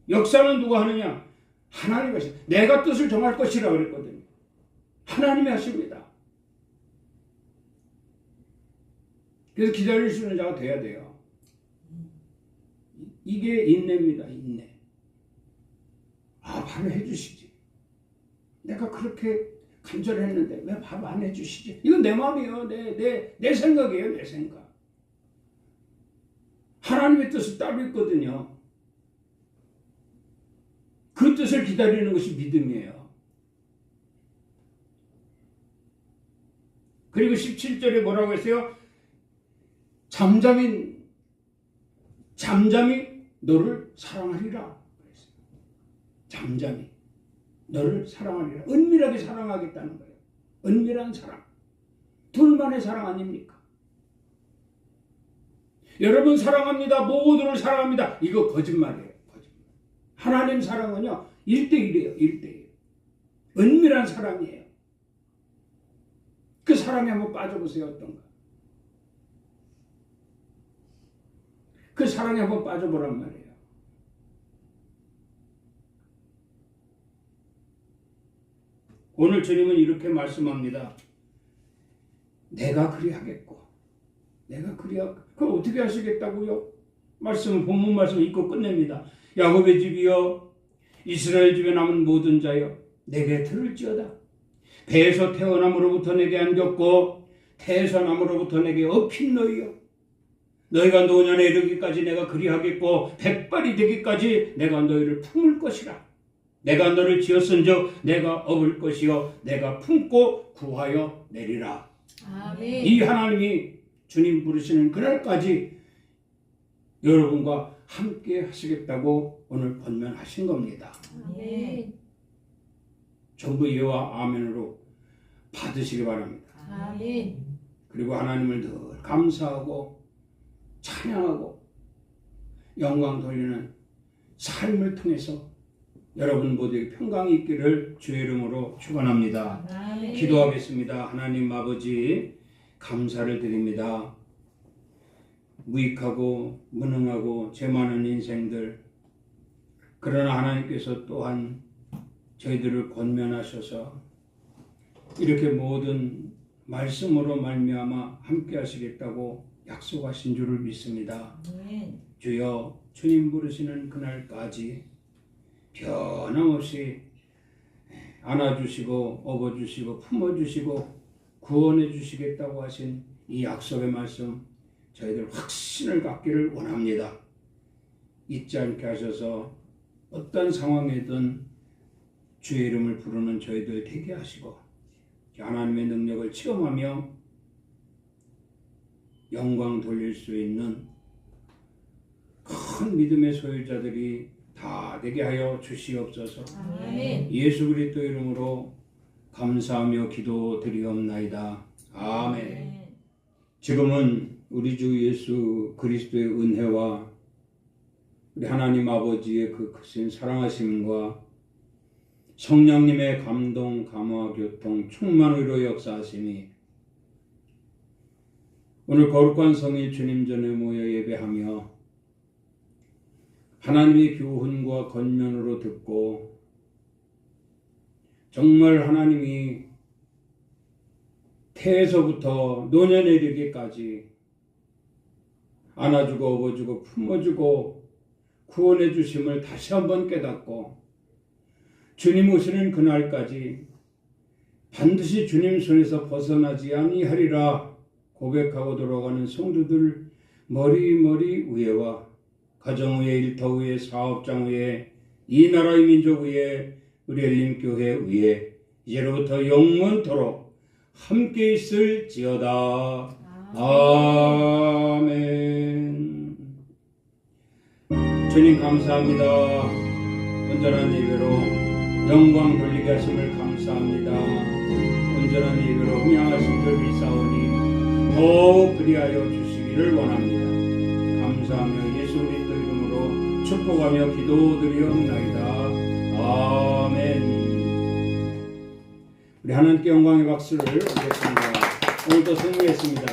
역사는 누가 하느냐? 하나님이 하십니다. 내가 뜻을 정할 것이라 그랬거든요. 하나님이 하십니다. 그래서 기다릴 수 있는 자가 돼야 돼요. 이게 인내입니다. 인내. 바로 해주시지. 내가 그렇게 간절했는데 왜 바로 안 해주시지? 이건 내 마음이에요. 내 생각이에요. 내 생각. 하나님의 뜻은 따로 있거든요. 그 뜻을 기다리는 것이 믿음이에요. 그리고 17절에 뭐라고 했어요? 잠잠히 너를 사랑하리라. 잠잠히 너를 사랑하리라. 은밀하게 사랑하겠다는 거예요. 은밀한 사랑. 둘만의 사랑 아닙니까? 여러분 사랑합니다. 모두를 사랑합니다. 이거 거짓말이에요. 거짓말. 하나님 사랑은요 1대1이에요. 1대1. 은밀한 사랑이에요. 그 사랑에 한번 빠져보세요. 어떤가? 그 사랑에 한번 빠져보란 말이에요. 오늘 주님은 이렇게 말씀합니다. 내가 그리하겠고 내가 그걸 어떻게 하시겠다고요? 본문 말씀 읽고 끝냅니다. 야곱의 집이여 이스라엘 집에 남은 모든 자여 내게 들을지어다. 배에서 태어남으로부터 내게 안겼고 태에서 남으로부터 내게 업힌 너희여 너희가 노년에 이르기까지 내가 그리하겠고 백발이 되기까지 내가 너희를 품을 것이라. 내가 너를 지었은즉 내가 업을 것이요 내가 품고 구하여 내리라. 아멘. 이 하나님이 주님 부르시는 그날까지 여러분과 함께 하시겠다고 오늘 권면하신 겁니다. 아멘. 전부 예와 아멘으로 받으시기 바랍니다. 아멘. 그리고 하나님을 늘 감사하고 찬양하고 영광 돌리는 삶을 통해서 여러분 모두에게 평강이 있기를 주의 이름으로 축원합니다. 아멘. 기도하겠습니다. 하나님 아버지 감사를 드립니다. 무익하고 무능하고 죄 많은 인생들 그러나 하나님께서 또한 저희들을 권면하셔서 이렇게 모든 말씀으로 말미암아 함께 하시겠다고 약속하신 줄을 믿습니다. 아멘. 주여 주님 부르시는 그날까지 변함없이 안아주시고 업어주시고 품어주시고 구원해주시겠다고 하신 이 약속의 말씀 저희들 확신을 갖기를 원합니다. 잊지 않게 하셔서 어떤 상황이든 주의 이름을 부르는 저희들 되게 하시고 하나님의 능력을 체험하며 영광 돌릴 수 있는 큰 믿음의 소유자들이 다 되게 하여 주시옵소서. 아멘. 예수 그리스도 이름으로 감사하며 기도드리옵나이다. 아멘. 지금은 우리 주 예수 그리스도의 은혜와 우리 하나님 아버지의 그 크신 사랑하심과 성령님의 감동, 감화, 교통, 충만으로 역사하심이 오늘 거룩한 성일 주님 전에 모여 예배하며 하나님의 교훈과 권면으로 듣고 정말 하나님이 태에서부터 노년에 이르기까지 안아주고 업어주고 품어주고 구원해 주심을 다시 한번 깨닫고 주님 오시는 그날까지 반드시 주님 손에서 벗어나지 아니하리라 고백하고 돌아가는 성도들 머리 위에와 가정 위에, 일터 위에, 사업장 위에, 이 나라의 민족 위에, 우리 엘림교회 위에 이제로부터 영원토록 함께 있을지어다. 아멘. 주님 감사합니다. 온전한 예배로 영광 돌리게 하심을 감사합니다. 온전한 예배로 흥양하신 줄 믿사오니 더욱 그리하여 주시기를 원합니다. 감사하며 예수 그리스도 이름으로 축복하며 기도드리옵나이다. 아멘. 우리 하나님께 영광의 박수를 드리겠습니다. 오늘도 승리했습니다.